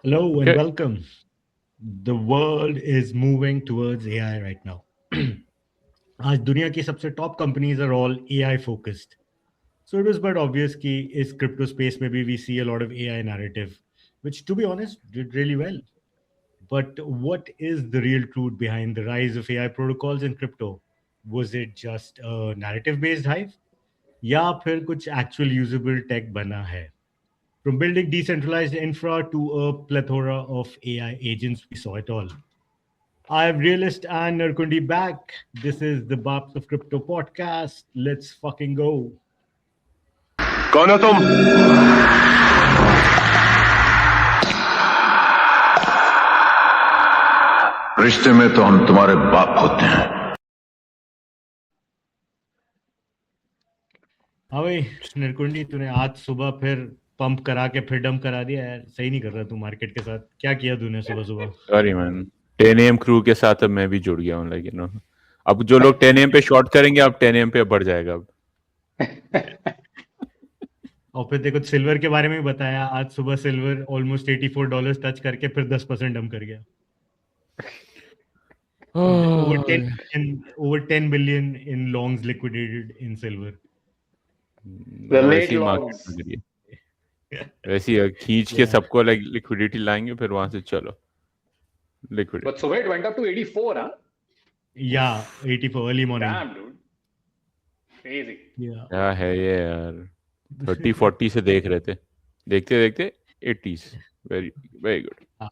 Hello and Okay. welcome. The world is moving towards AI right now. आज दुनिया की सबसे top companies are all AI focused. So it was but obvious कि इस crypto space में भी we see a lot of AI narrative, which to be honest did really well. But what is the real truth behind the rise of AI protocols in crypto? Was it just a narrative based hype? या फिर कुछ actual usable tech बना है? From building decentralized infra to a plethora of AI agents, we saw it all. I have Realist and Narkundi back. This is the Baps of Crypto podcast. Let's fucking go. कौन हो तुम? रिश्ते में तो हम तुम्हारे बाप होते हैं। हाँ भाई नरकुंडी, तूने आज सुबह फिर पंप करा के फिर डंप करा दिया यार। सही नहीं कर रहा तू मार्केट के साथ। क्या किया तूने सुबह सुबह? सॉरी मैन, 10 AM क्रू के साथ अब मैं भी जुड़ गया हूँ, लाइक अब जो लोग 10 AM पे शॉर्ट करेंगे, अब 10 AM पे बढ़ जाएगा अब। और फिर देखो सिल्वर के बारे में भी बताया। आज सुबह सिल्वर ऑलमोस्ट $84 टच करके फिर 10% डंप कर गया। Over 10 billion in longs liquidated in silver. The late वैसी मार्केट longs. लग रही है, वैसी है, खींच के Yeah. सबको लाइक लिक्विडिटी लाएंगे, फिर वहां से चलो But liquidity. so it went up to 84, huh? Yeah, 84 early morning. Damn, dude. Crazy. Yeah. क्या है ये यार, 30-40 से देख रहे थे, देखते देखते 80s। Very very good. हाँ,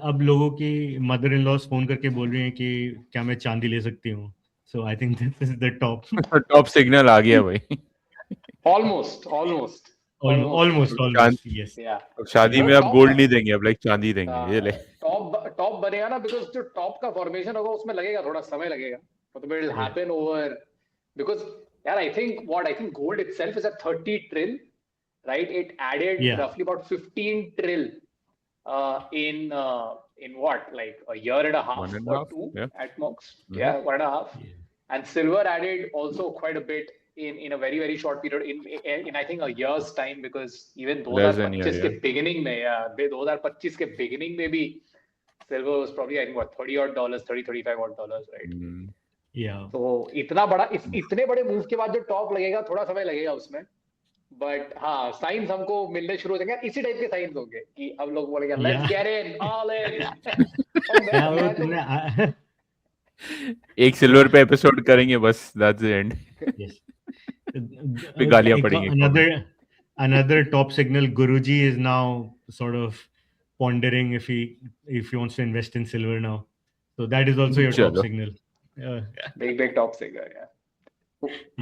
अब लोगों की मदर इन लॉस फोन करके बोल रही हैं कि क्या मैं चांदी ले सकती हूँ। So I think this is the top. Top signal आ गया भाई। Almost. Almost yes. Yeah. शादी में वो अब गोल्ड नहीं देंगे, अब लाइक चांदी देंगे, ये ले। टॉप बनेगा ना, बिकॉज जो टॉप का फॉर्मेशन होगा उसमें लगेगा, थोड़ा समय लगेगा, मतलब it will happen over, because यार I think gold itself is at 30 trill, right? It added Yeah. roughly about 15 trill in what, like a year and a half 1.5, or two yeah. at most. Mhm. Yeah, 1.5. Yeah. And silver added also quite a bit in a very short period, in I think a year's time, because even Less than a year, 2025 के yeah. beginning में, 2025 के beginning में भी silver was probably I think what $30 $35 right? Yeah. तो इतने बड़े move के बाद जो टॉप लगेगा, थोड़ा समय लगेगा उसमें, बट हाँ साइंस हमको मिलने शुरू हो जाएंगे। इसी टाइप के साइंस होंगे कि अब लोग बोलेंगे let's Yeah. Get in all in. Yeah, वो तुमने एक सिल्वर पे एपिसोड करेंगे बस, दैट्स द एंड। yes. फिर गालियां पड़ेंगी। Another top signal. Guruji is now sort of pondering if he wants to invest in silver now. So that is also your top चलो signal. big top singer, yeah.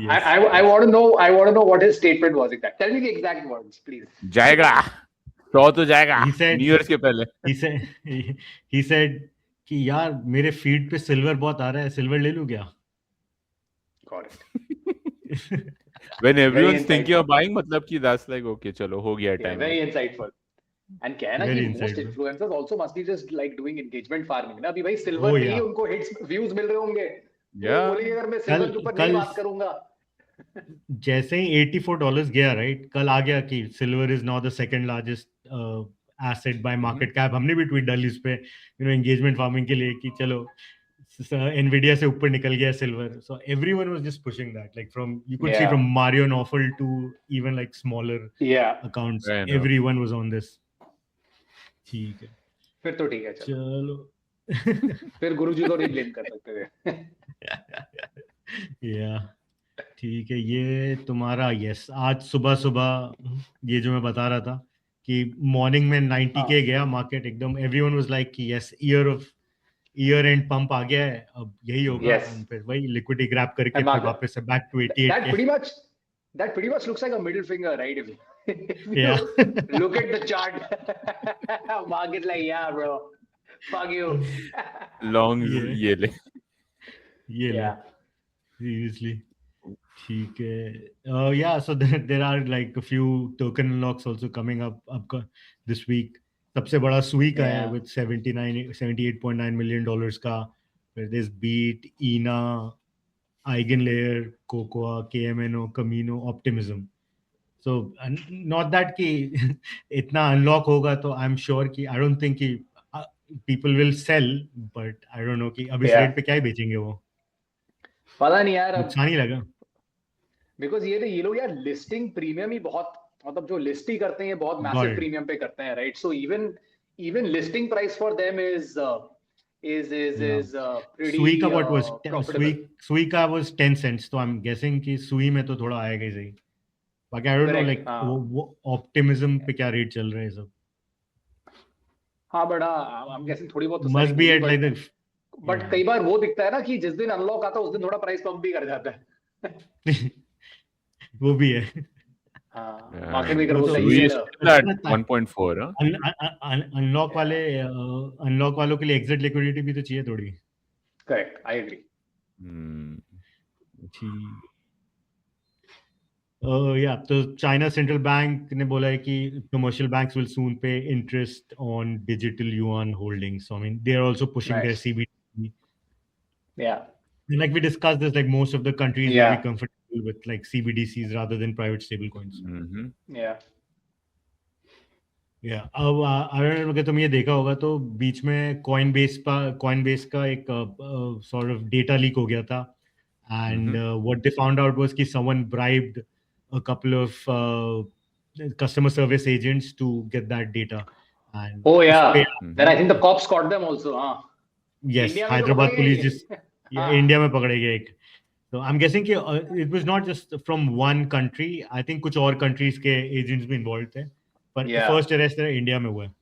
Yes. I want to know what his statement was exact. Tell me the exact words, please. जाएगा, 100 तो जाएगा He said- new year के पहले। he said he said कि यार मेरे feed पे सिल्वर बहुत आ रहा है, सिल्वर ले लूं क्या? Got it. When everyone's insightful. thinking of buying, मतलब कि that's like okay, चलो हो गया Yeah, time. very insightful. And क्या है ना कि Very most insightful. influencers also must be just like doing engagement farming ना। अभी भाई सिल्वर Oh, के ही yeah. उनको hits views मिल रहे होंगे, तो Yeah. वो बोलेंगे अगर मैं सिल्वर के ऊपर नहीं कल- बात करूंगा। जैसे ही $84 गया, राइट, कल आ गया कि silver is now the second largest asset bye market cap. हमने भी ट्वीट डाली उस पे, एंगेजमेंट फार्मिंग के लिए कि चलो एनवीडिया से ऊपर निकल गया silver. So everyone was just pushing that, like from you could see Yeah. From Mario Nawfal to even like smaller Yeah. Accounts, I know. Everyone was on this. ठीक है, फिर तो ठीक है, चलो। चलो। फिर गुरुजी को नहीं ब्लेम कर सकते थे। या ठीक है, ये तुम्हारा यस। आज सुबह सुबह ये जो मैं बता रहा था कि मॉर्निंग में 90K गया मार्केट एकदम। एवरीवन वाज लाइक कि यस, ईयर एंड पंप आ गया है, अब यही होगा। Yes. And फिर वही लिक्विडिटी ग्रैब करके And फिर market- वापस से back to That 88K। pretty much looks like a middle finger, right? If you Yeah. look at the chart, market like, yeah, bro, fuck you. Longs Yeah. ये ले। ये ले, Yeah. seriously. ठीक है, yeah, so there are like a few token unlocks also coming up this week. सबसे बड़ा सुई का है Yeah. with $78.9 million का। फिर there's Beat, ENA, Eigenlayer, Cocoa, KMNO, Camino, Optimism. So not that कि इतना unlock होगा तो I'm sure कि I don't think कि people will sell, but I don't know कि अब इस Yeah. रेट पे क्या ही बेचेंगे वो, पता नहीं यार अब, नुकसान ही लगा। बिकॉज ये लोग यार लिस्टिंग प्रीमियम ही बहुत, मतलब जो लिस्ट ही करते हैं ये बहुत मैसिव God. प्रीमियम पे करते हैं, right? So even listing price for them is pretty सुई का what was profitable. सुई का was 10 cents, तो I'm guessing कि सुई में तो थोड़ा आएगा ही सही। बाकी I don't know Correct, like हाँ। वो ऑप्टिमिज्म पे क्या रेट चल रहा है सब। हाँ बड़ा आई एम गेसिंग थोड़ी बहुत तो Must be at like the but कई बार वो दिखता है ना कि जिस दिन अनलॉक आता है उस दिन थोड़ा प्राइस पंप भी कर जाता है। वो भी है। हाँ, Yeah. मार्केट मेकर वो बोलता तो है Sui ये is still at 1.4, huh? Unlock वाले अनलॉक वालों के लिए एग्जिट लिक्विडिटी भी तो चाहिए थोड़ी। Correct, I agree. या तो चाइना सेंट्रल बैंक ने बोला है कि commercial banks will soon pay interest on digital yuan holdings, so I mean they are also pushing their Nice. CBDC. Yeah. And like we discussed this, like most of the countries will Yeah. be comfortable with like CBDCs rather than private stablecoins. Mm-hmm. Yeah. अब अगर तुम ये देखा होगा तो बीच में Coinbase का एक sort of data leak हो गया था, and what they found out was कि someone bribed a couple of customer service agents to get that data. And Oh yeah. उसपे- Then I think the cops caught them also. हाँ. yes, India में तो Hyderabad पकड़े police गए। just हाँ. India में पकड़े गए एक। So I'm guessing कि it was not just from one country. I think कुछ और countries के agents भी involved थे, पर Yeah. first arrest इंडिया में हुआ है।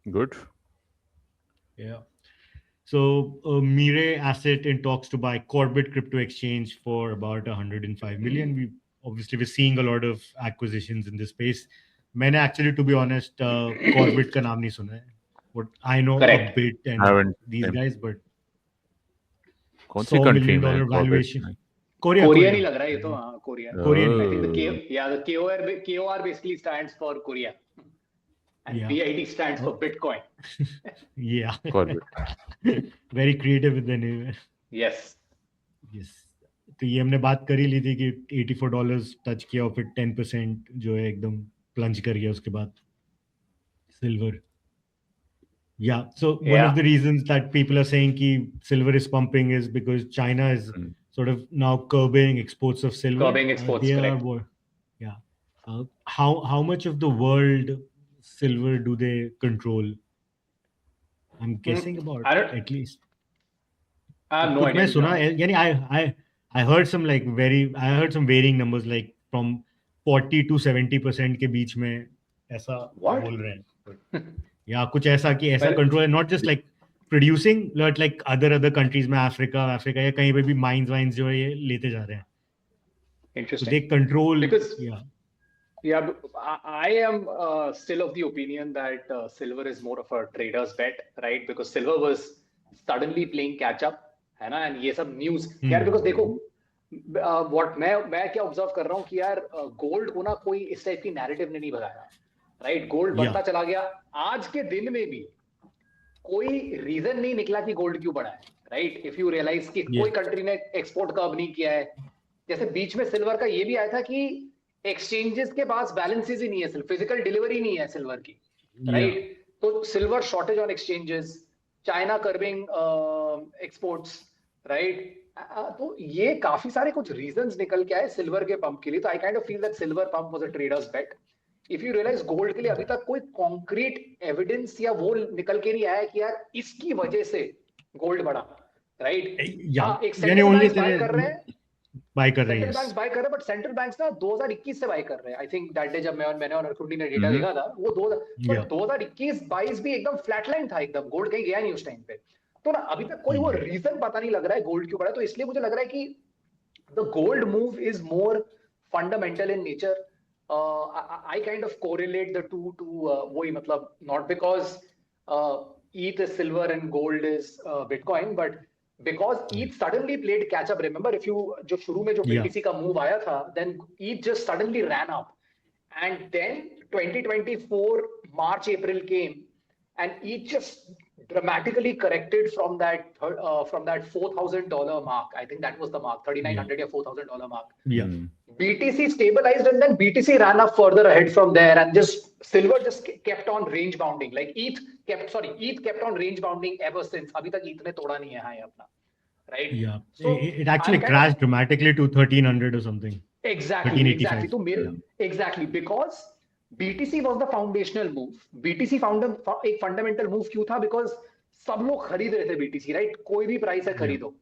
Good. Yeah. So Mire Asset in talks to buy Corbit Crypto Exchange for about 105 million. We're seeing a lot of acquisitions in this space. मैंने actually, to be honest, Corbit का नाम नहीं सुना है. But I know Correct. a bit and Haven't these seen. guys, but कौन सी $100 country million में valuation. Korean Korea. ही लग रहा है ये तो, हाँ, Korean. Korean. I think the KOR basically stands for Korea. And Yeah. BIT stands for Bitcoin. Yeah. Corbit. Very creative with the name. Yes. Yes. तो ये हमने बात कर ही ली थी कि $84 टच किया और फिर 10% जो है एकदम प्लंज कर गया उसके बाद silver. Yeah, so one of the reasons that people are saying कि silver is pumping is because China is sort of now curbing exports of silver. Curbing exports, correct. Yeah. How much of the world silver do they control? I'm guessing about at least. No कुछ idea. मैं सुना यानी I heard some some varying numbers like from 40 to 70% के बीच में ऐसा बोल रहे हैं। या कुछ ऐसा कि ऐसा कंट्रोल है, not just like producing but like other countries में अफ्रीका या कहीं पे भी माइंस जो है ये लेते जा रहे हैं। Interesting. So they control because I am still of the opinion that silver is more of a trader's bet, right? Because silver was suddenly playing catch up, है ना? And ये सब news यार, because देखो what मैं क्या observe कर रहा हूँ कि यार गोल्ड को ना कोई इस टाइप की नैरेटिव ने नहीं भगाया, राइट? गोल्ड बढ़ता चला गया, आज के दिन में भी कोई रीजन नहीं निकला कि गोल्ड क्यों बढ़ा है, राइट? इफ यू रियलाइज कि कोई कंट्री ने एक्सपोर्ट कर्व नहीं किया है। जैसे बीच में सिल्वर का ये भी आया था कि एक्सचेंजेस के पास बैलेंसेस ही नहीं है, फिजिकल डिलीवरी नहीं है सिल्वर की, राइट? तो silver shortage on exchanges, China curbing exports, right? तो ये काफी सारे कुछ रीजंस निकल के आए सिल्वर के पंप के लिए। तो I kind of feel that silver pump was a traders bet. If you realize gold के लिए अभी तक कोई कॉन्क्रीट एविडेंस या वो निकल के नहीं आया कि यार इसकी वजह से गोल्ड बढ़ा, राइट? एक सेंट्रल बैंक बाय कर रहे हैं, सेंट्रल बैंक बाय कर रहे हैं, बट सेंट्रल बैंक्स ना 2021 से बाय कर रहे हैं। आई थिंक दैट डे जब मैंने और अरकुंडी ने डेटा देखा था, वो 2021-22 भी एकदम फ्लैटलाइन था, एकदम गोल्ड कहीं गया नहीं उस टाइम पे। तो ना अभी तक कोई वो रीजन पता नहीं लग रहा है गोल्ड क्यों बढ़ा। तो इसलिए मुझे लग रहा है कि the gold move is more fundamental in nature. I kind of correlate the two to वही मतलब not because ETH is silver and gold is Bitcoin, but because ETH suddenly played catch up. Remember, if you जो शुरू में जो BTC का move आया था, then ETH just suddenly ran up, and then 2024 March April came, and ETH just dramatically corrected from that $4,000 mark. I think that was the mark, $3,900 or $4,000 mark. BTC stabilized and then BTC ran up further ahead from there, and just silver just kept on range bounding. Like ETH kept on range bounding ever since. अभी तक ETH ने तोड़ा नहीं है high अपना, right? Yeah, So it actually I'm crashed dramatically to 1300 or something. Exactly. 1385. तो मेरे exactly because BTC was the foundational move. BTC एक fundamental move क्यों था? Because सब लोग खरीद रहे थे BTC, right? कोई भी प्राइस है खरीदो.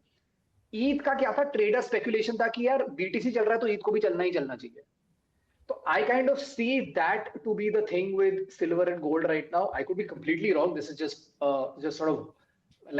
ETH का क्या था? ट्रेडर स्पेकुलेशन था कि यार BTC चल रहा है तो ETH को भी चलना ही चलना चाहिए. So I kind of see that to be the thing with silver and gold right now. I could be completely wrong. This is just sort of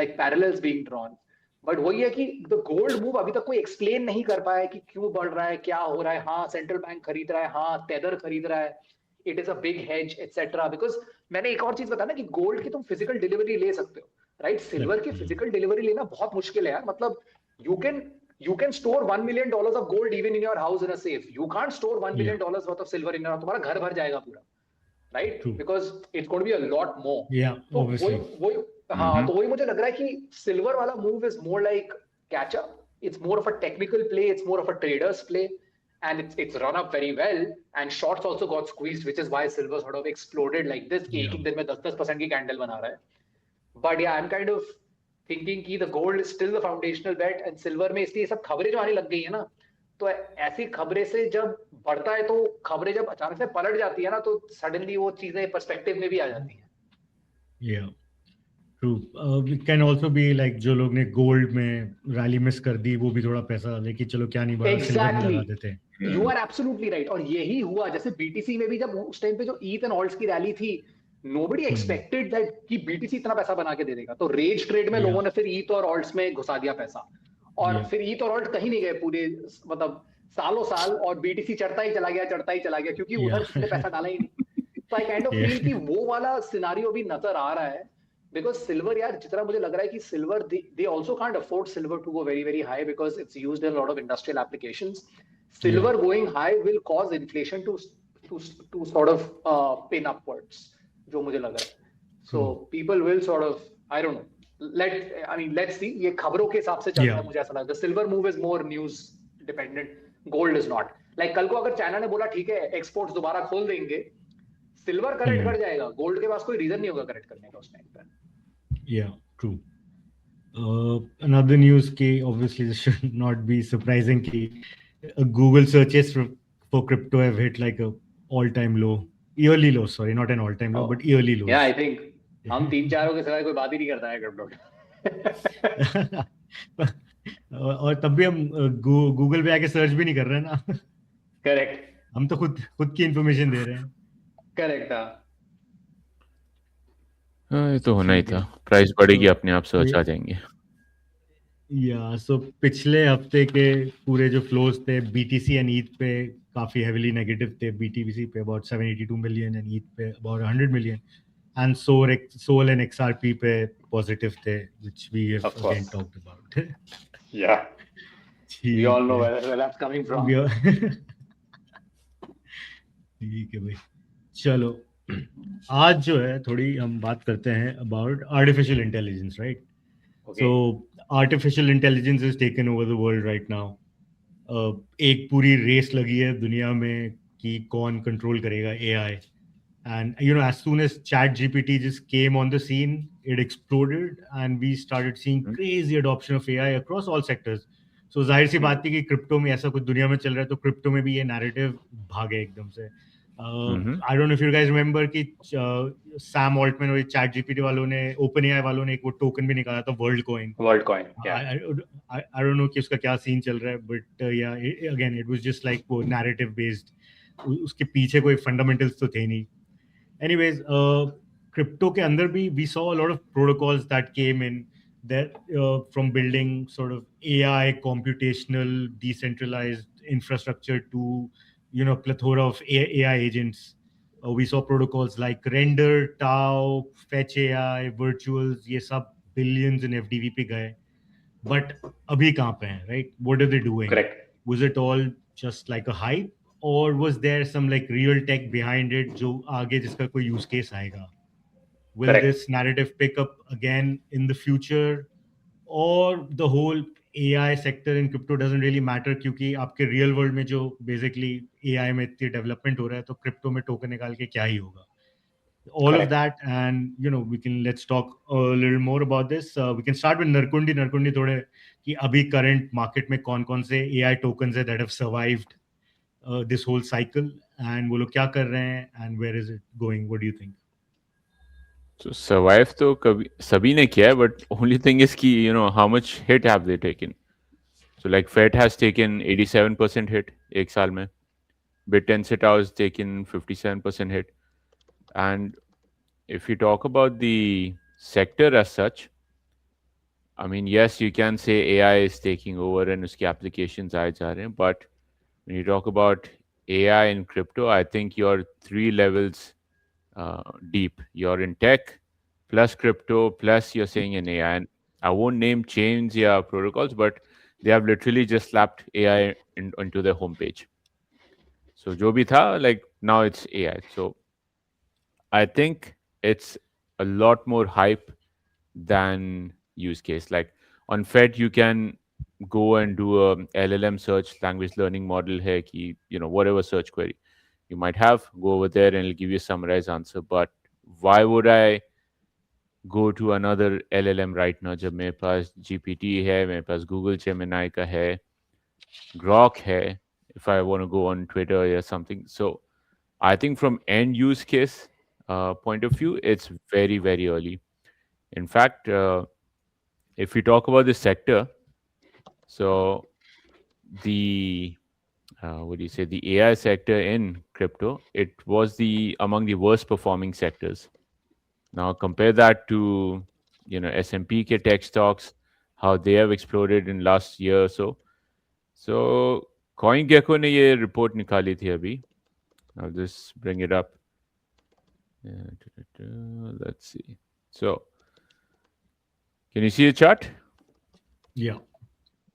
like parallels being drawn. But वही है कि the gold move अभी तक कोई explain नहीं कर पाया कि क्यों बढ़ रहा है, क्या हो रहा है. हाँ, सेंट्रल बैंक खरीद रहा है, हाँ टेदर खरीद रहा है, it is a big hedge etcetera. Because मैंने एक और चीज बताया ना कि गोल्ड की तुम फिजिकल डिलीवरी ले सकते हो, राइट? सिल्वर की फिजिकल डिलीवरी लेना बहुत मुश्किल है यार. मतलब you can store $1 million of gold even in your house in a safe. You can't store $1 million worth of silver in your house. तुम्हारा घर भर जाएगा पूरा, right? True. Because it's going to be a lot more. Yeah, तो obviously. हाँ, तो वही मुझे लग रहा है कि सिल्वर वाला move is more like catch up. It's more of a technical play, it's more of a traders play, and it's run up very well, and shorts also got squeezed, which is why silver sort of exploded like this. एक दिन में 10% की candle बना रहा है. But yeah, I'm kind of thinking कि the gold is still the foundational bet, and silver में इसलिए सब खबरें जो आने लग गई है ना, तो ऐसी खबरें से जब बढ़ता है तो खबरें जब अचानक से पलट जाती है ना, तो सडनली वो चीजें पर्सपेक्टिव में भी आ जाती हैं. Yeah. True. It can also be like जो लोग ने गोल्ड में रैली मिस कर दी, वो भी थोड़ा पैसा लेके चलो क्या नहीं बढ़ा, सिल्वर में लगा देते. You are absolutely right. और यही हुआ. जैसे BTC में भी जब उस टाइम पे जो ETH and ALTS की रैली थी, nobody expected that कि BTC इतना पैसा बना के दे देगा. तो रेज ट्रेड में लोगों ने फिर ETH और ALTS में घुसा दिया पैसा, और फिर ETH और ALTS कहीं नहीं गए पूरे मतलब सालों साल, और BTC चढ़ता ही चला गया क्योंकि उधर किसी ने पैसा डाला ही नहीं. तो आई काइंड ऑफ फील कि वो वाला सिनेरियो भी नजर आ रहा है. Because silver, यार जितना मुझे लग रहा है कि silver, they also can't afford silver to go very, very high because it's used in a lot of industrial applications. Silver going high will cause inflation to sort of pin upwards, जो मुझे लग रहा है. So people will sort of, I don't know. Let's see. ये खबरों के हिसाब से चलता है, मुझे ऐसा लगता है. The silver move is more news dependent. Gold is not. Like कल को अगर चाइना ने बोला ठीक है एक्सपोर्ट्स दोबारा खोल देंगे, सिल्वर करेक्ट कर जाएगा. गोल्ड के पास कोई रीजन नहीं होगा करेक्ट करने का उस टाइम पर. Yeah, true. Another news ki obviously this should not be surprising ki Google searches for crypto have hit like a all-time low, yearly low. Sorry, not an all-time low, but yearly low. Yeah, I think हम 3-4 के सिवाय कोई बात ही नहीं करता है crypto. और तब भी हम गूगल पे आके सर्च भी नहीं कर रहे हैं ना. करेक्ट. हम तो खुद की इंफॉर्मेशन दे रहे हैं. करेक्ट. ये तो होना ही था. प्राइस बढ़ेगी अपने आप सर्च आ जाएंगे. या सो पिछले हफ्ते के पूरे जो फ्लोज थे BTC एंड ETH पे काफी हेवीली नेगेटिव थे. BTC पे अबाउट 782 मिलियन एंड ETH पे about 100 million, and SOL and XRP पे पॉजिटिव थे, which we have again talked about. Yeah, we all know where that's coming from. ठीक है भाई, चलो आज जो है थोड़ी हम बात करते हैं about artificial intelligence, right? So artificial intelligence is taken over the world right now. एक पूरी रेस लगी है दुनिया में कि कौन कंट्रोल करेगा AI. And as soon as ChatGPT just came on the scene, it exploded and we started seeing crazy adoption of AI across all sectors. So जाहिर सी बात थी कि क्रिप्टो में ऐसा कुछ दुनिया में चल रहा है तो क्रिप्टो में भी ये नैरेटिव भागे एकदम से. I don't know if you guys remember कि सैम ऑल्टमैन और ChatGPT वालों ने, OpenAI वालों ने एक वो टोकन भी निकाला था, world coin. I don't know कि उसका क्या सीन चल रहा है, but yeah, again it was just like वो narrative based. उसके पीछे कोई फंडामेंटल्स तो थे नहीं. Anyways, crypto के अंदर भी we saw a lot of protocols that came in that from building sort of AI computational decentralized infrastructure to plethora of AI agents. We saw protocols like Render, Tau, Fetch AI, Virtuals, ये सब billions in FDV पे गए. But अभी कहाँ पे हैं, right? What are they doing? Correct. Was it all just like a hype? Or was there some like real tech behind it जो आगे जिसका कोई use case आएगा? Will this narrative pick up again in the future? Or the whole AI sector in crypto doesn't really matter क्योंकि आपके real world में जो basically AI में इतनी development हो रहा है तो crypto में token निकाल के क्या ही होगा. All of Correct. that, and let's talk a little more about this. We can start with Narkundi थोड़े कि अभी current market में कौन-कौन से AI tokens है that have survived this whole cycle, and वो लोग क्या कर रहे हैं and where is it going? What do you think? So survive तो कभी सभी ने किया है, but only thing is कि how much hit have they taken? So like Fed has taken 87% hit एक साल में, BitTensity has taken 57% hit, and if you talk about the sector as such, I mean yes you can say AI is taking over and उसकी applications आए जा रहे हैं, but when you talk about AI in crypto, I think you're 3 levels deep. You're in tech, plus crypto, plus you're saying in AI. And I won't name chains or protocols, but they have literally just slapped AI into their homepage. So jo bhi tha, like now it's AI. So I think it's a lot more hype than use case. Like on Fed, you can go and do a LLM search, language learning model hai ki, whatever search query you might have, go over there and it'll give you a summarized answer. But why would I go to another LLM right now जब मेरे पास GPT है, मेरे पास Google Gemini का है, Grok है, if I want to go on Twitter or something. So I think from end use case point of view, it's very, very early. In fact, if we talk about the sector, so the the AI sector in crypto, it was among the worst performing sectors. Now compare that to S&P ke tech stocks, how they have exploded in last year or so. So CoinGecko ने ये report निकाली थी अभी. I'll just bring it up. Let's see. So can you see the chart? Yeah.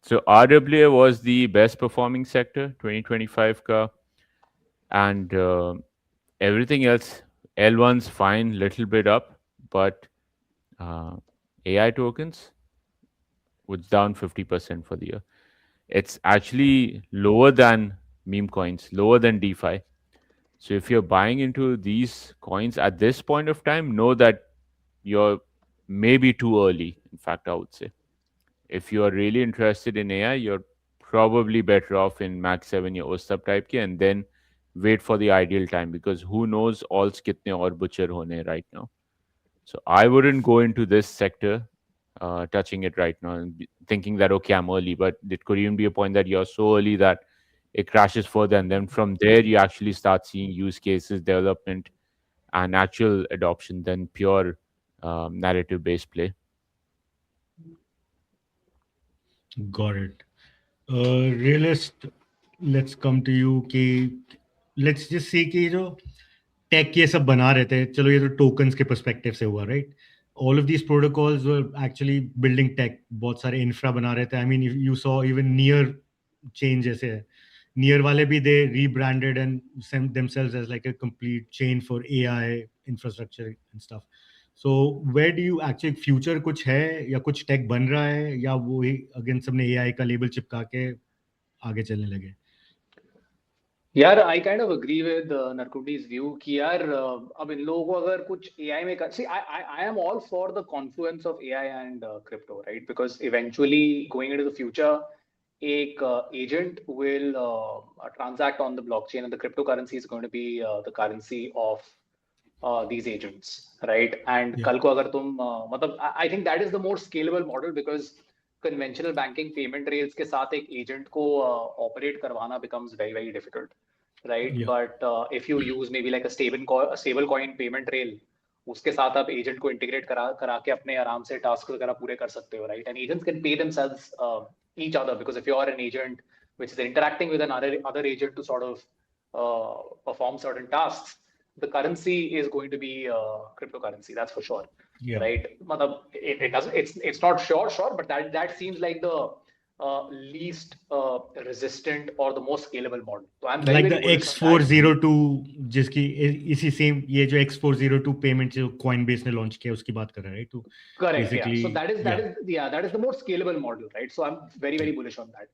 So RWA was the best performing sector 2025 ka, and everything else, L1's fine, little bit up, but AI tokens was down 50% for the year. It's actually lower than meme coins, lower than DeFi. So if you're buying into these coins at this point of time, know that you're maybe too early. In fact, I would say, if you are really interested in AI, you're probably better off in Max 7 या उस सब type के, and then wait for the ideal time, because who knows alts कितने और butcher होने right now. So I wouldn't go into this sector touching it right now and thinking that, okay, I'm early, but it could even be a point that you're so early that it crashes further, and then from there you actually start seeing use cases, development, and actual adoption than pure narrative based play. Got it. Realist, let's come to you कि let's just say कि जो take ये सब बना रहे थे, चलो ये तो टोकन्स के पर्सपेक्टिव से हुआ, right? All of these protocols were actually building tech. बहुत सारे इंफ्रा बना रहे थे. I mean, you saw even Near chain जैसे है. Near वाले भी they rebranded and sent themselves as like a complete chain for AI infrastructure and stuff. So where do you actually future कुछ है या कुछ टेक बन रहा है या वो ही अगेन सबने AI का लेबल चिपका के आगे चलने लगे? यार I kind of agree with Narkundi's view कि यार अब इन लोगों को अगर कुछ AI में see I am all for the confluence of AI and crypto, right? Because eventually going into the future एक agent will transact on the blockchain and the cryptocurrency is going to be the currency of these agents, right? And कल को अगर तुम मतलब I think that is the more scalable model, because conventional banking payment rails के साथ एक agent को operate करवाना becomes very, very difficult, right? Yeah. But if you use maybe like a stable coin payment rail, उसके साथ आप agent को integrate करा के अपने आराम से tasks वगैरह पूरे कर सकते हो, right? And agents can pay themselves each other, because if you are an agent which is interacting with another agent to sort of perform certain tasks, the currency is going to be cryptocurrency, that's for sure. Yeah. Right? It doesn't, it's not sure, but that seems like the least resistant or the most scalable model. So I'm very, Like very the bullish on that. X402 जिसकी इसी same ये जो X402 payment जो Coinbase ने launch किया उसकी बात कर रहा है, right? तो Correct. basically, Yeah. So that is the more scalable model, right? So I'm very, very bullish on that.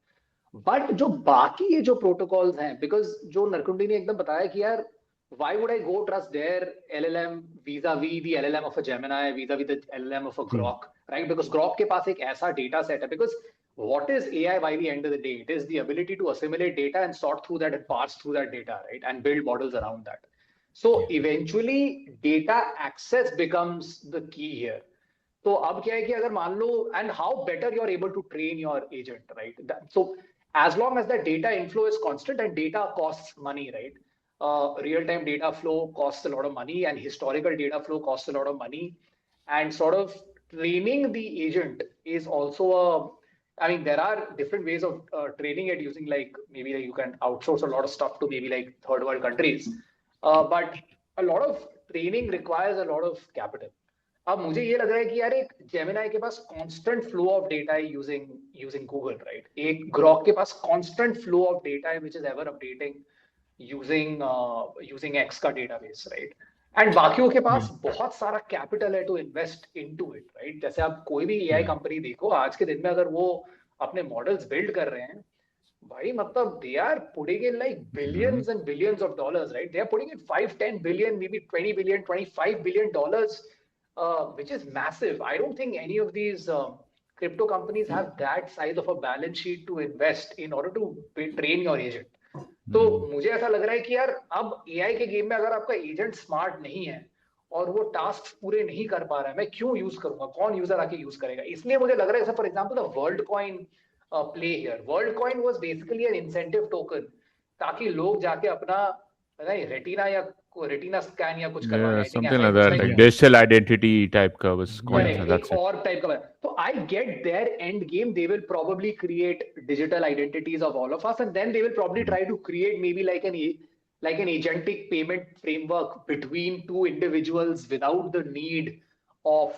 But जो बाकी ये जो protocols हैं, because जो नरकुंडी ने एकदम बताया कि यार why would I go trust their LLM vis-a-vis the LLM of a Gemini, vis-a-vis the LLM of a Grok, right? Because Grok के पास एक ऐसा data set है. Because what is AI by the end of the day? It is the ability to assimilate data and sort through that and parse through that data, right? And build models around that. So eventually data access becomes the key here. तो अब क्या है कि अगर मान लो and how better you're able to train your agent, right? So as long as the data inflow is constant and data costs money, right? Real-time data flow costs a lot of money and historical data flow costs a lot of money, and sort of training the agent is also I mean, there are different ways of training it using like maybe you can outsource a lot of stuff to maybe like third world countries, but a lot of training requires a lot of capital. अब मुझे ये लग रहा है कि यार एक Gemini के पास कांस्टेंट फ्लो ऑफ डेटा है यूजिंग गूगल, राइट? एक ग्रॉक के पास कांस्टेंट फ्लो ऑफ डेटा है which is ever updating using X का डेटाबेस, राइट? एंड बाकियों के पास बहुत सारा कैपिटल है to invest into it, right? जैसे आप कोई भी एआई कंपनी देखो आज के दिन में, अगर वो अपने मॉडल्स बिल्ड कर रहे हैं भाई, मतलब they are putting in like billions and billions of dollars, right? They are putting in 5-10 billion, maybe 20 billion, 25 billion dollars, which is massive. I don't think any of these crypto companies have that size of a balance sheet to invest in order to train your agent. तो मुझे ऐसा लग रहा है कि यार अब AI के गेम में अगर आपका एजेंट स्मार्ट नहीं है और वो टास्क पूरे नहीं कर पा रहा है, मैं क्यों यूज करूंगा? कौन यूजर आके यूज करेगा? इसलिए मुझे लग रहा है, for example the world coin play here. WorldCoin was basically an incentive token ताकि लोग जाके अपना रेटिना स्कैन या कुछ करवाएं, Yeah, something like that, like digital identity type का बस coin था, that's it. और टाइप का. तो I get their end game. They will probably create digital identities of all of us, and then they will probably try to create maybe like an agentic payment framework between two individuals without the need of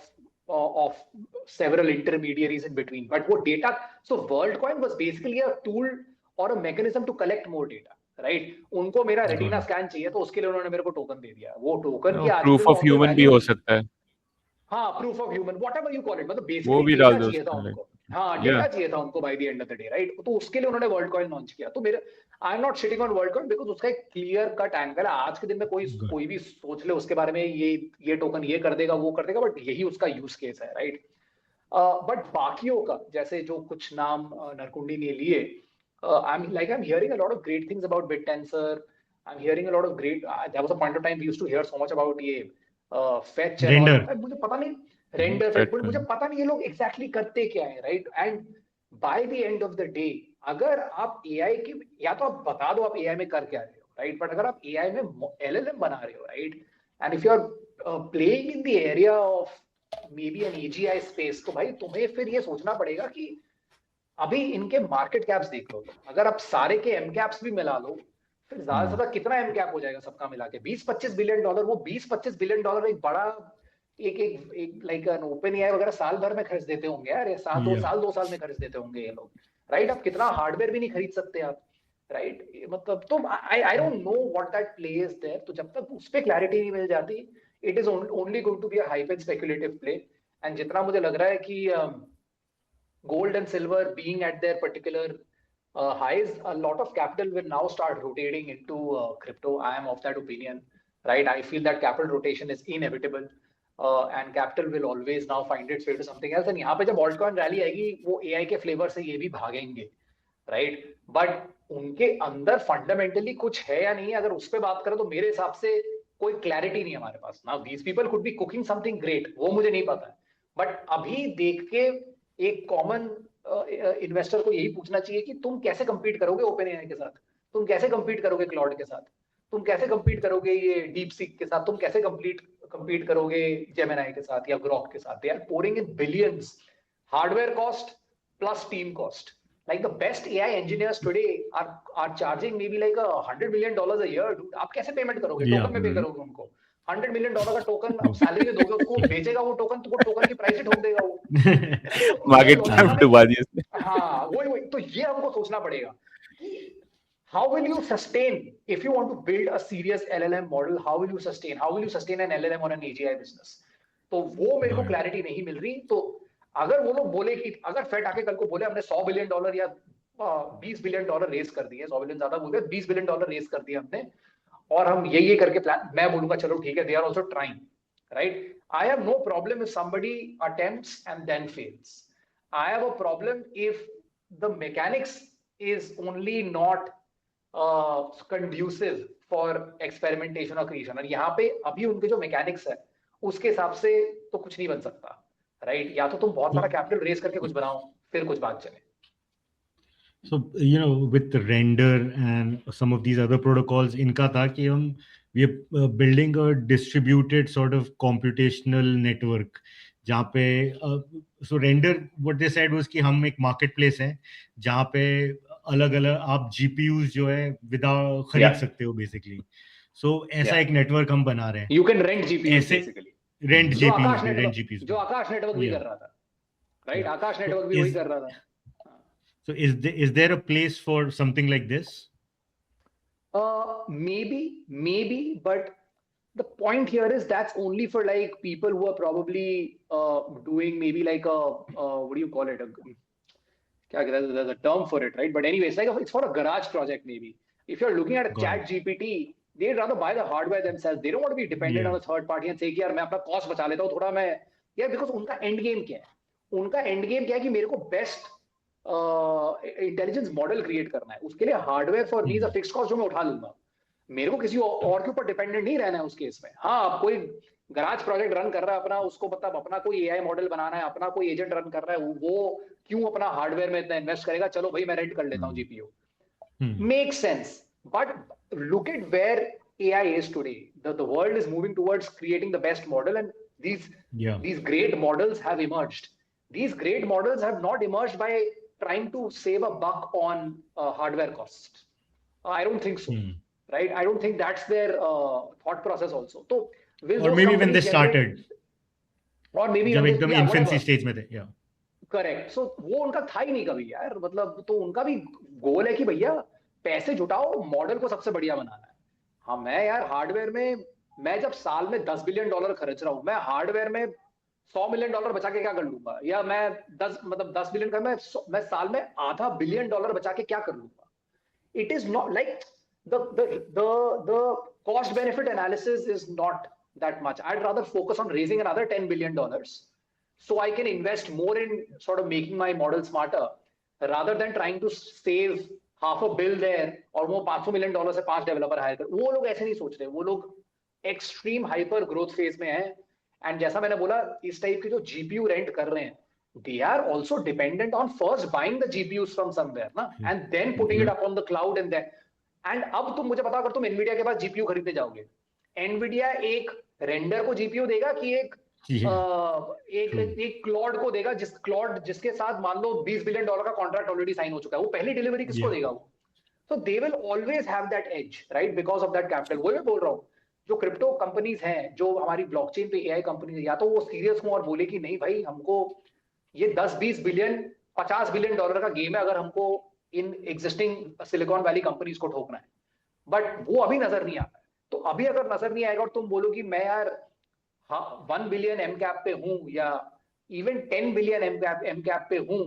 several intermediaries in between. But what data, so WorldCoin was basically a tool or a mechanism to collect more data, right? उनको मेरा retina scan चाहिए तो उसके लिए उन्होंने मेरे को token दे दिया. वो टोकन की प्रूफ ऑफ ह्यूमन भी हो सकता है. हाँ, proof of human, whatever you call it, मतलब वो बेसिकली भी डाल दो चाहिए था उनको. हाँ, डेटा चाहिए था उनको by the end of the day, right? तो उसके लिए उन्होंने WorldCoin लॉन्च किया. तो मेरे I am not shitting on WorldCoin because उसका एक क्लियर कट एंगल है. आज के दिन में कोई भी सोच ले उसके बारे में, ये टोकन ये कर देगा, वो कर देगा, बट यही उसका यूज केस है, राइट? बट बाकियों का, जैसे जो कुछ नाम नरकुंडी ने लिए, I'm hearing a lot of great things about BitTensor. I'm hearing a lot of great. There was a point of time we used to hear so much about ये fetch and all. मुझे पता नहीं render fetch, मुझे पता नहीं ये लोग exactly करते क्या है, right? And by the end of the day, अगर आप AI के, या तो आप बता दो आप AI में कर क्या रहे हो, right? But अगर आप AI में LLM बना रहे हो, right? And if you are playing in the area of maybe an AGI space, तो भाई तुम्हें फिर ये सोचना पड़ेगा कि अभी इनके मार्केट कैप्स देख लो. अगर आप सारे के एम कैप्स भी मिला लो, फिर ज्यादा से ज्यादा कितना एम कैप हो जाएगा सबका मिला के? 20-25 बिलियन डॉलर. वो 20-25 बिलियन डॉलर एक बड़ा एक लाइक एन ओपन एआई वगैरह साल भर में खर्च देते होंगे यार. ये 2 साल में खर्च देते होंगे ये लोग, राइट? आप कितना हार्डवेयर भी नहीं खरीद सकते आप, राइट? मतलब तो I don't know what that play is there. तो जब तक उस पे क्लैरिटी नहीं मिल जाती, it is only going to be a hype and speculative play. And जितना मुझे लग रहा है कि gold and silver being at their particular highs, a lot of capital will now start rotating into crypto. I am of that opinion, right? I feel that capital rotation is inevitable, and capital will always now find its way to something else. And यहाँ पे जब altcoin rally आएगी, वो AI के flavor से ये भी भागेंगे, right? But उनके अंदर fundamentally कुछ है या नहीं है, अगर उस पे बात करें तो मेरे हिसाब से कोई clarity नहीं है हमारे पास. Now these people could be cooking something great, वो मुझे नहीं पता है. But अभी देख के एक कॉमन इन्वेस्टर को यही पूछना चाहिए कि तुम कैसे compete करोगे OpenAI के साथ, तुम कैसे compete करोगे क्लाउड के साथ, तुम कैसे compete करोगे ये DeepSeek के साथ, तुम कैसे compete करोगे Gemini के साथ या Grok के साथ. They are pouring in billions, hardware cost plus team cost. Like the best AI engineers today are charging maybe like $100 million a year. Dude, आप कैसे पेमेंट करोगे? टोकन में पे करोगे उनको. $100 million का टोकन सैलरी में दोगे उसको, बेचेगा वो टोकन, तो वो टोकन की प्राइस ही ठोक देगा वो. मार्केट कैप डुबा दिया इसने. हाँ वही तो ये हमको सोचना पड़ेगा कि how will you sustain if you want to build a serious LLM model? How will you sustain an LLM or an AGI business? तो वो मेरे को Got it. क्लैरिटी नहीं मिल रही. तो अगर वो लोग बोले कि अगर फेड आके कल को बोले हमने $100 बिलियन या $20 बिलियन रेज कर दिए, 100 बिलियन ज्यादा बोल रहे, $20 बिलियन रेज कर दिए हमने, और हम ये करके प्लान, मैं बोलूंगा चलो ठीक है, they are also trying, right. I have no problem if somebody attempts and then fails. I have a problem if the mechanics is only not conducive for experimentation or creation. और यहाँ पे अभी उनके जो मैकेनिक्स है उसके हिसाब से तो कुछ नहीं बन सकता, राइट. या तो तुम बहुत सारा कैपिटल रेज करके कुछ बनाओ, फिर कुछ बात चले. So, with the render and some of these other protocols, इनका था कि we are building a distributed sort of computational network, जहाँ पे so render, what they said was कि हम एक marketplace है जहाँ पे अलग-अलग आप GPUs जो है without खरीद सकते हो basically. So ऐसा एक network हम बना रहे हैं. You can rent GPUs basically. Rent जो GPUs. जो आकाश नेटवर्क भी कर रहा था, राइट. आकाश नेटवर्क भी वही कर रहा था. So is there a place for something like this? Maybe, but the point here is that's only for like people who are probably doing maybe like a what do you call it? There's a term for it, right? But anyway, it's for a garage project maybe. If you're looking at a Chat GPT, they'd rather buy the hardware themselves. They don't want to be dependent on a third party and say कि यार मैं अपना cost बचा लेता हूँ थोड़ा मैं, यार, because उनका end game क्या है? उनका end game क्या है कि मेरे को best इंटेलिजेंस मॉडल क्रिएट करना है, उसके लिए hardware for me is a fixed cost जो मैं उठा लूंगा. मेरे को किसी और के ऊपर डिपेंडेंट नहीं रहना है उस केस में. हाँ, कोई गराज प्रोजेक्ट रन कर रहा है अपना, उसको मतलब अपना कोई एआई मॉडल बनाना है, अपना कोई एजेंट रन कर रहा है, वो क्यों अपना हार्डवेयर में इतना इन्वेस्ट करेगा? चलो भाई मैं रेंट कर लेता हूँ GPU. Make sense. But look at where AI is today. The world is moving towards creating the best model and these great models have emerged. These great models have not emerged by trying to save a buck on hardware costs. I don't think so. Right? I don't think that's their thought process also. So, or maybe when they started, or maybe जब एकदम infancy stage में थे. Yeah. Correct. So वो उनका था ही नहीं कभी यार. मतलब तो उनका भी गोल है कि भैया पैसे जुटाओ, मॉडल को सबसे बढ़िया बनाना है. हाँ, मैं यार हार्डवेयर में, मैं जब साल में $10 बिलियन खर्च रहा हूँ, मैं हार्डवेयर में $100 मिलियन बचा के क्या कर लूंगा? या मैं 10 बिलियन का मैं साल में $500 बिलियन बचा के क्या कर लूंगा? It is not like the cost benefit analysis is not that much. I'd rather focus on raising another $10 billion so I can invest more in sort of making my model smarter rather than trying to save half a bill there और वो $500 million से 5 developer hire कर. वो लोग ऐसे नहीं सोच रहे. वो लोग एक्सट्रीम हाइपर ग्रोथ फेज में है. एंड जैसा मैंने बोला, इस टाइप के जो जीपीयू रेंट कर रहे हैं, they are also dependent on first buying the GPUs from somewhere, ना, and then putting it up on the cloud and then. And अब तुम मुझे बताओ, अगर तुम Nvidia के पास GPU खरीदने जाओगे, Nvidia एक रेंडर को GPU देगा कि एक क्लॉड को देगा, जिसके साथ मान लो $20 बिलियन का कॉन्ट्रैक्ट ऑलरेडी साइन हो चुका है, वो पहली डिलीवरी किसको देगा? वो. So they will always have that edge, right, because of that capital. वो मैं बोल रहा हूँ, जो क्रिप्टो कंपनीज हैं, जो हमारी ब्लॉकचेन पे एआई कंपनीज, या तो वो सीरियस हो और बोले कि नहीं भाई, हमको ये 10-20 बिलियन $50 बिलियन का गेम है अगर हमको in existing silicon valley companies को ठोकना है. बट वो अभी नजर नहीं आता है. तो अभी अगर नजर नहीं आएगा और तुम बोलो कि मैं यार 1 बिलियन एम कैप पे हूं या इवन 10 बिलियन एम कैप पे हूं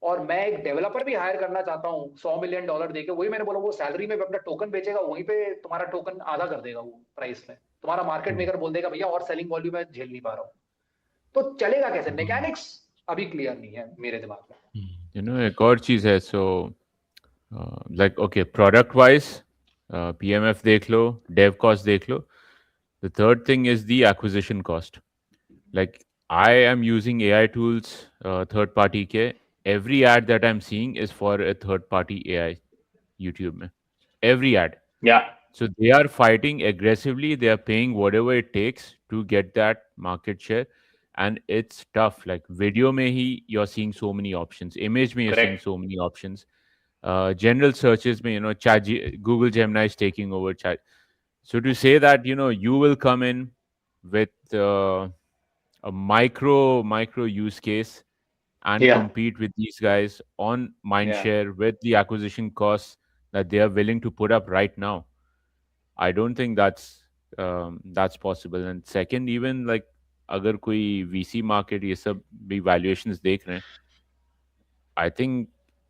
और मैं एक डेवलपर भी हायर करना चाहता हूं $100 मिलियन देके, वही मैंने बोला, वो सैलरी में अपना टोकन बेचेगा, वहीं पे तुम्हारा टोकन आधा कर देगा वो प्राइस में. तुम्हारा मार्केट मेकर बोल देगा भैया और सेलिंग वॉल्यूम मैं झेल नहीं पा रहा हूँ. तो चलेगा कैसे? मैकेनिक्स अभी क्लियर नहीं है मेरे दिमाग में. एक और चीज है. So like okay, product wise PMF देख लो, डेव कॉस्ट देख लो. The third thing is the acquisition cost. Like I am using AI tools third party के. Every ad that I'm seeing is for a third-party AI YouTube में. Every ad. Yeah. So they are fighting aggressively. They are paying whatever it takes to get that market share, and it's tough. Like video में ही you're seeing so many options. Image में you're seeing so many options. General searches में, Google Gemini is taking over chat. So to say that you will come in with a micro use case and Yeah. compete with these guys on Yeah. mindshare with the acquisition costs that they are willing to put up right now. I don't think that's possible. And second, even like अगर कोई VC market ये सब भी valuations देख रहे हैं, I think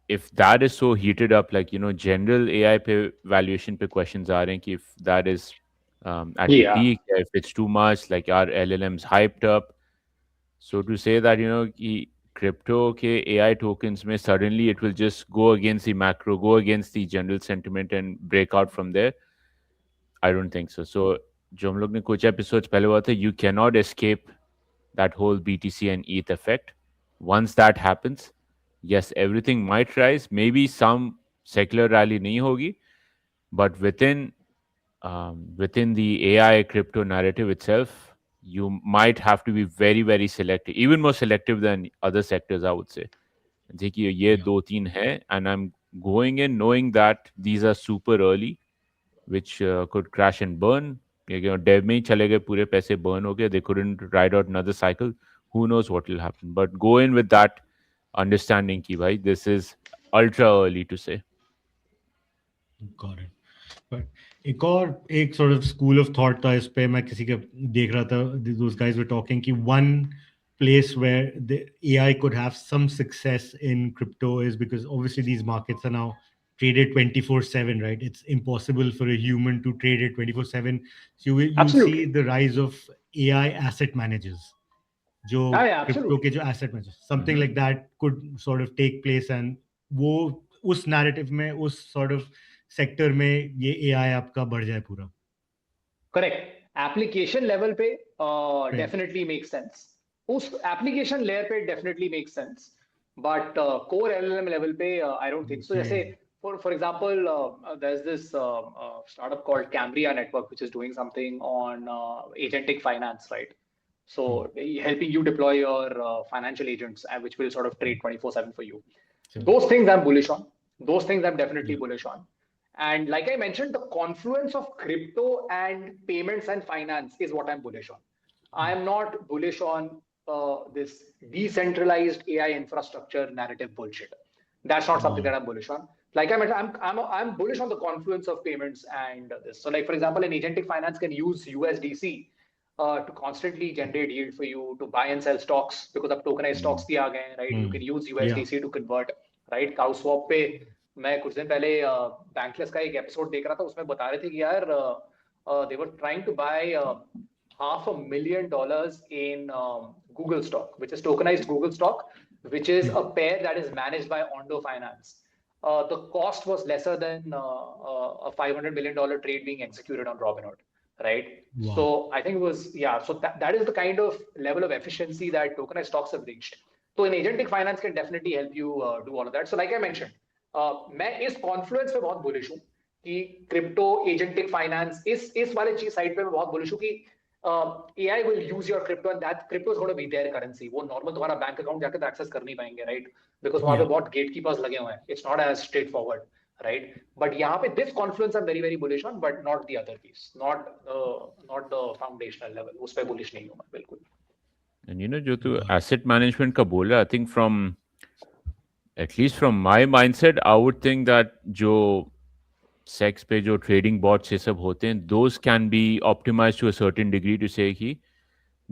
if that is so heated up, like general AI पे valuation पे questions आ रहे हैं कि if that is at the Yeah. peak, if it's too much, like are LLMs hyped up? So to say that कि crypto के AI tokens में suddenly it will just go against the macro, go against the general sentiment and break out from there, I don't think so. So जो हम लोग ने कुछ episodes पहले हुआ था, you cannot escape that whole BTC and ETH effect. Once that happens, yes, everything might rise. Maybe some secular rally nahi hogi, but within the AI crypto narrative itself, you might have to be very, very selective, even more selective than other sectors, I would say. देखिए ये Yeah. दो तीन है, and I'm going in knowing that these are super early, which could crash and burn. Dev में ही चले गए पूरे पैसे burn हो गए. They couldn't ride out another cycle. Who knows what will happen? But go in with that understanding कि भाई this is ultra early to say. Got it. But एक sort of school of thought था इस पे, मैं किसी के देख रहा था, those guys were talking कि one place where the AI could have some success in crypto is because obviously these markets are now traded 24/7, right? It's impossible for a human to trade it 24/7. So you'll see Absolutely. the rise of AI asset managers. जो Yeah, crypto के absolutely. जो asset में something like that could sort of take place, and वो उस narrative में, उस sort of sector में ये एआई आपका बढ़ जाए पूरा. Correct. Application level पे Right. definitely makes sense. उस application layer पे definitely makes sense. But core LLM level पे I don't think so. जैसे for example, there's this startup called Cambria Network, which is doing something on agentic finance, right? So helping you deploy your financial agents, which will sort of trade 24/7 for you. Sure. Those things I'm bullish on. Those things I'm definitely bullish on. And like I mentioned, the confluence of crypto and payments and finance is what I'm bullish on. I am not bullish on this decentralized AI infrastructure narrative bullshit. That's not something that I'm bullish on. Like I mentioned, I'm bullish on the confluence of payments and this. So, like for example, an agentic finance can use USDC to constantly generate yield for you, to buy and sell stocks, because अब tokenized stocks भी आ गए हैं, right? You can use USDC to convert, right? Cow swap पे मैं कुछ दिन पहले Bankless का एक एपिसोड देख रहा था, उसमें बता रहे थे कि यार they were trying to buy $500,000 in Google stock, which is tokenized Google stock, which is a pair that is managed by Ondo Finance. The cost was lesser than a $500 million trade being executed on Robinhood, right? Wow. So I think it was, yeah, so that is the kind of level of efficiency that tokenized stocks have reached. So an agentic finance can definitely help you do all of that. So like I mentioned, मैं इस Confluence पे बहुत bullish हूँ कि crypto agentic finance इस वाले चीज side पे मैं बहुत बुलिश हूँ कि AI will use your crypto and that crypto is going to be their currency. वो नॉर्मल तुम्हारा बैंक अकाउंट जाकर एक्सेस कर नहीं पाएंगे, राइट? बिकॉज वहां पे बहुत गेटकीपर्स लगे हुए हैं. It's not as straightforward, right? But यहाँ पे this confluence I am very very bullish on, but not the other piece, not the foundational level. उस पे बुलिश नहीं हूँ मैं बिल्कुल. And जो तू asset management का बोल रहा, I think at least from my mindset, I would think that जो सेक्स पे जो ट्रेडिंग बॉट्स ये सब होते हैं, those can be optimized to a certain degree to say कि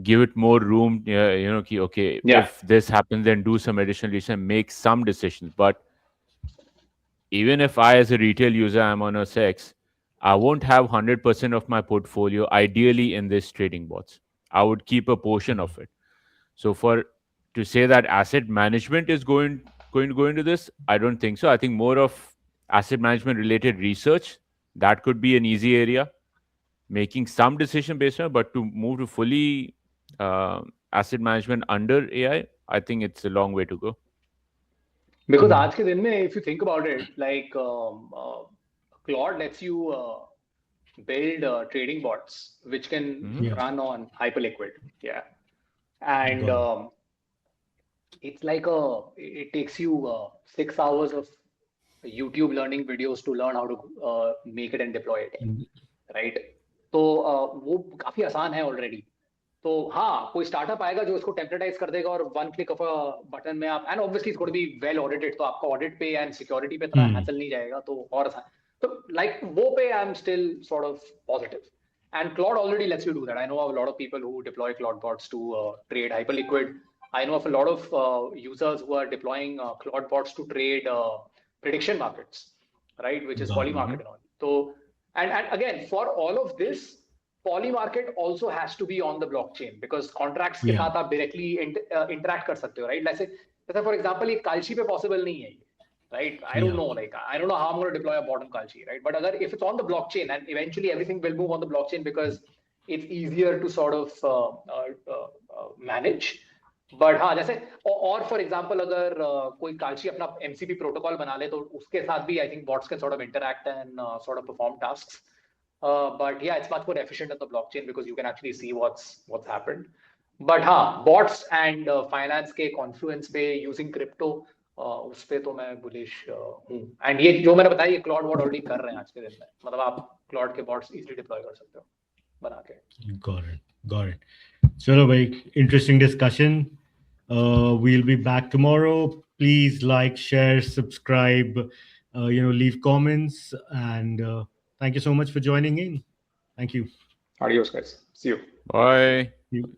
give it more room, कि okay, if this happens, then do some additional research, make some decisions. But even if I, as a retail user, am on a sex, I won't have 100% of my portfolio ideally in this trading bots. I would keep a portion of it. So to say that asset management is going to go into this, I don't think so. I think more of asset management related research, that could be an easy area, making some decision based on, but to move to fully asset management under AI, I think it's a long way to go. Because आज के दिन में, if you think about it, like Claude lets you build trading bots which can run on Hyperliquid, yeah, and it's like it takes you 6 hours of YouTube learning videos to learn how to make it and deploy it, right? तो वो काफी आसान है already, तो हाँ, कोई startup आएगा जो इसको टेम्पलेटाइज कर देगा और one click of a button में आप, and obviously it's going to be well audited, तो आपका ऑडिट पे एंड सिक्योरिटी पे इतना हैसल नहीं जाएगा, तो और आसान। तो लाइक वो पे I am still sort of positive, and Claude already lets you do that. I know of a lot of people who deploy Claude bots to trade Hyperliquid. I know of a lot of users who are deploying Claude bots to trade prediction markets, right, which is Polymarket and all. So, and again, for all of this, Polymarket also has to be on the blockchain, because contracts के साथ आप directly interact कर सकते हो, right? जैसे for example, ये Kalshi पे possible नहीं है, right? I don't know, like I don't know how I'm going to deploy a bot on Kalshi, right? But if it's on the blockchain, and eventually everything will move on the blockchain because it's easier to sort of manage. But हाँ, जैसे और for example अगर कोई Kalshi अपना MCP protocol बना ले, तो उसके साथ भी I think bots can sort of interact and sort of perform tasks. But yeah, it's much more efficient on the blockchain because you can actually see what's happened. But हाँ, bots and finance के confluence पे using crypto, उस पे तो मैं bullish हूँ। And ये जो मैंने बताया, ये क्लॉड बॉट ऑलरेडी कर रहे हैं आज के दिन में, मतलब आप क्लॉड के बॉट्स इजीली डिप्लॉय कर सकते हो बना के। Got it. चलो भाई, interesting discussion. We'll be back tomorrow. Please like, share, subscribe, leave comments, and thank you so much for joining in. Thank you. Adios guys. See you. Bye. See you.